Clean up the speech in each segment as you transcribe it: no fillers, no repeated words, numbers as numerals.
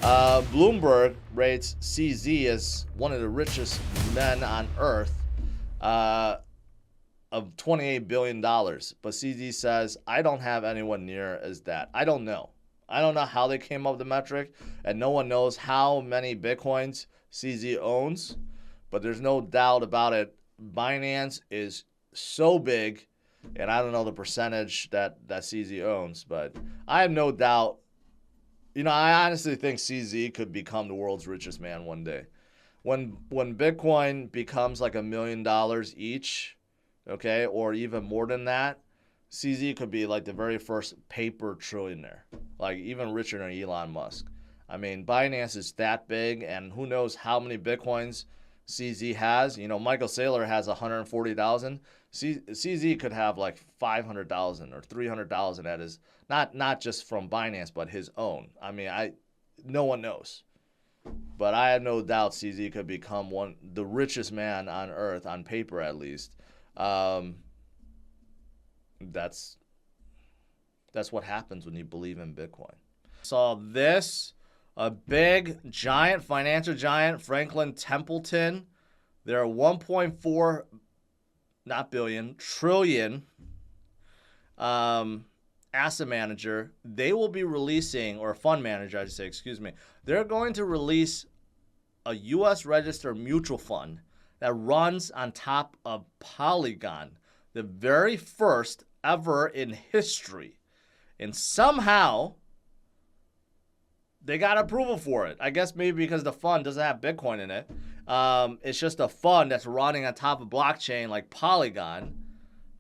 Bloomberg rates CZ as one of the richest men on earth of $28 billion. But CZ says, I don't have anyone near as that. I don't know. I don't know how they came up with the metric, and no one knows how many Bitcoins CZ owns, but there's no doubt about it. Binance is so big, and I don't know the percentage that CZ owns, but I have no doubt. You know, I honestly think CZ could become the world's richest man one day. When Bitcoin becomes like $1 million each, okay, or even more than that, CZ could be like the very first paper trillionaire, like even richer than Elon Musk. I mean, Binance is that big, and who knows how many Bitcoins CZ has. You know, Michael Saylor has 140,000. CZ could have like 500,000 or 300,000 at his, not just from Binance, but his own. I mean, no one knows. But I have no doubt CZ could become the richest man on earth, on paper at least. That's what happens when you believe in Bitcoin. Saw this, a big giant financial giant, Franklin Templeton. They're 1.4 not billion, trillion asset manager. They will be releasing, or fund manager, I should say, excuse me. They're going to release a U.S. registered mutual fund that runs on top of Polygon, the very first ever in history. And somehow they got approval for it. I guess maybe because the fund doesn't have Bitcoin in it. It's just a fund that's running on top of blockchain like Polygon.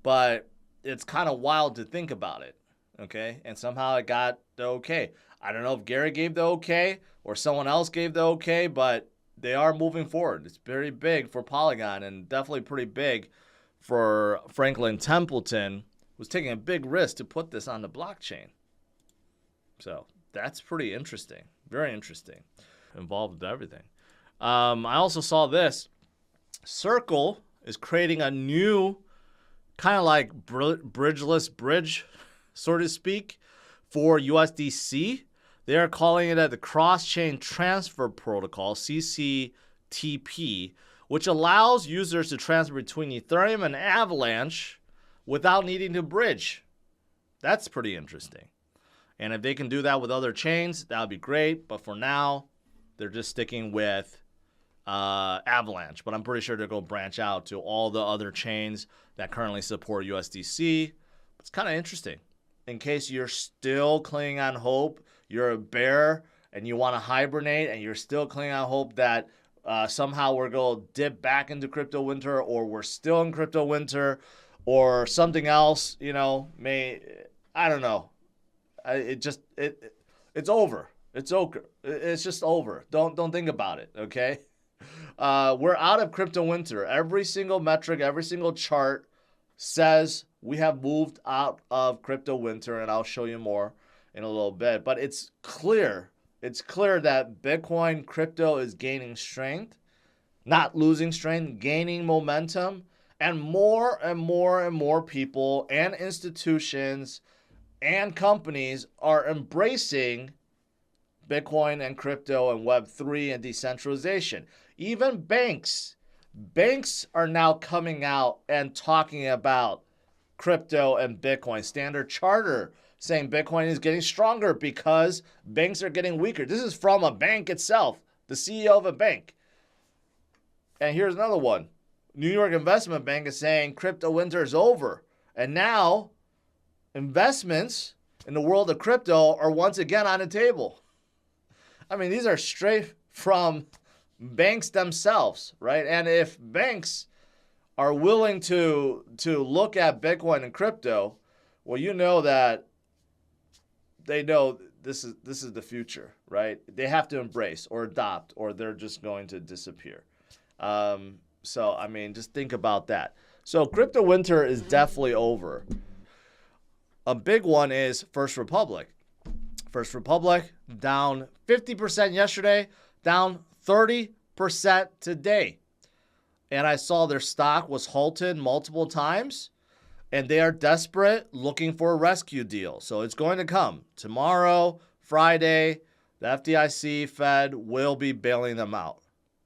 But it's kind of wild to think about it. Okay? And somehow it got the okay. I don't know if Gary gave the okay or someone else gave the okay, but they are moving forward. It's very big for Polygon and definitely pretty big for Franklin Templeton, who's taking a big risk to put this on the blockchain. So that's pretty interesting. Very interesting. Involved with everything. I also saw this. Circle is creating a new kind of like bridgeless bridge, so to speak, for USDC. They are calling it the Cross-Chain Transfer Protocol, CCTP, which allows users to transfer between Ethereum and Avalanche without needing to bridge. That's pretty interesting. And if they can do that with other chains, that would be great. But for now, they're just sticking with Avalanche. But I'm pretty sure they're going to branch out to all the other chains that currently support USDC. It's kind of interesting. In case you're still clinging on hope, you're a bear, and you want to hibernate, and you're still clinging on hope that somehow we're going to dip back into crypto winter, or we're still in crypto winter, or something else, you know, I don't know. It's over. It's over. It's just over. Don't think about it, okay? We're out of crypto winter. Every single metric, every single chart says we have moved out of crypto winter, and I'll show you more in a little bit. But it's clear. It's clear that Bitcoin crypto is gaining strength, not losing strength, gaining momentum, and more and more and more people and institutions and companies are embracing Bitcoin and crypto and Web3 and decentralization. Even banks are now coming out and talking about crypto and Bitcoin. Standard Chartered saying Bitcoin is getting stronger because banks are getting weaker. This is from a bank itself, the CEO of a bank. And here's another one. New York Investment Bank is saying crypto winter is over. And now investments in the world of crypto are once again on the table. I mean, these are straight from banks themselves, right? And if banks are willing to look at Bitcoin and crypto, well, you know that they know this is the future, right? They have to embrace or adopt, or they're just going to disappear. So, I mean, just think about that. So crypto winter is definitely over. A big one is First Republic. First Republic down 50% yesterday, down 30% today. And I saw their stock was halted multiple times, and they are desperate, looking for a rescue deal. So it's going to come tomorrow, Friday. The FDIC, Fed will be bailing them out.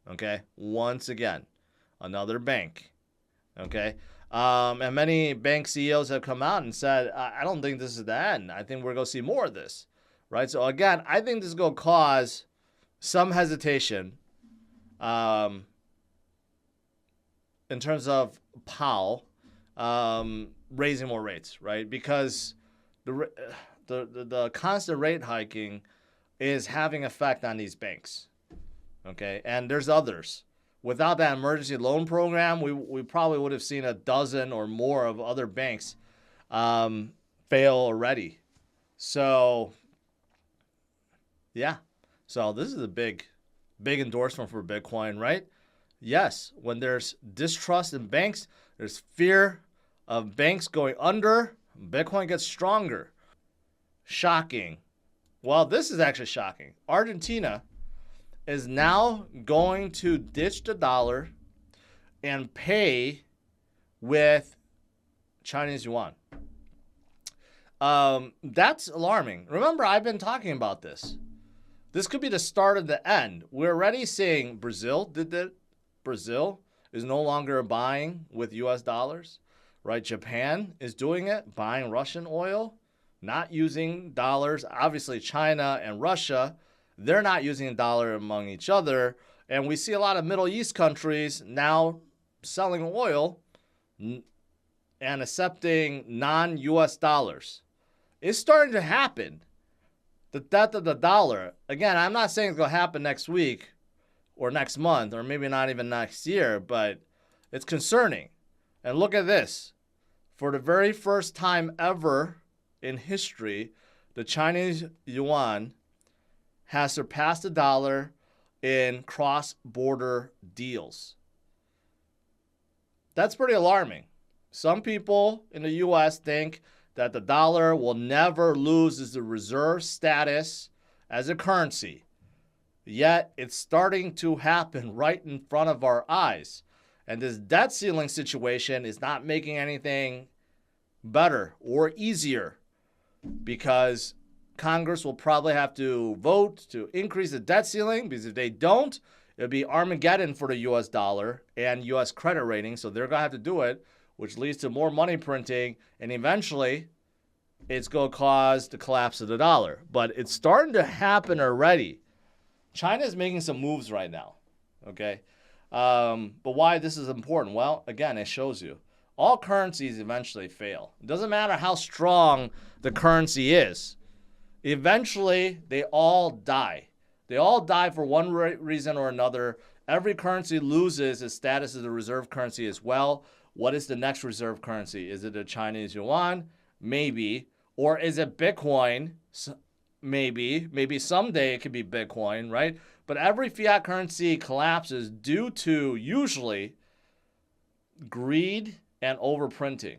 Okay, once again, another bank. Okay, and many bank CEOs have come out and said, I don't think this is the end. I think we're going to see more of this, right? So again, I think this is going to cause some hesitation in terms of Powell raising more rates, right? Because the constant rate hiking is having effect on these banks, okay? And there's others. Without that emergency loan program, we probably would have seen a dozen or more of other banks fail already. So, yeah. So this is a big endorsement for Bitcoin, right? Yes, when there's distrust in banks, there's fear of banks going under, Bitcoin gets stronger. Shocking. Well, this is actually shocking. Argentina is now going to ditch the dollar and pay with Chinese yuan. That's alarming. Remember, I've been talking about this. This could be the start of the end. We're already seeing Brazil did that. Brazil is no longer buying with US dollars, right? Japan is doing it, buying Russian oil, not using dollars. Obviously, China and Russia, they're not using a dollar among each other. And we see a lot of Middle East countries now selling oil and accepting non-US dollars. It's starting to happen. The death of the dollar. Again, I'm not saying it's going to happen next week or next month or maybe not even next year, but it's concerning. And look at this. For the very first time ever in history, the Chinese yuan has surpassed the dollar in cross-border deals. That's pretty alarming. Some people in the U.S. think that the dollar will never lose its reserve status as a currency. Yet, it's starting to happen right in front of our eyes. And this debt ceiling situation is not making anything better or easier, because Congress will probably have to vote to increase the debt ceiling, because if they don't, it'll be Armageddon for the U.S. dollar and U.S. credit rating. So they're going to have to do it, which leads to more money printing, and eventually it's going to cause the collapse of the dollar. But it's starting to happen already. China is making some moves right now, okay? But why this is important? Well, again, it shows you. All currencies eventually fail. It doesn't matter how strong the currency is. Eventually, they all die. They all die for one reason or another. Every currency loses its status as a reserve currency as well. What is the next reserve currency? Is it the Chinese yuan? Maybe. Or is it Bitcoin? Maybe. Maybe someday it could be Bitcoin, right? But every fiat currency collapses due to usually greed and overprinting.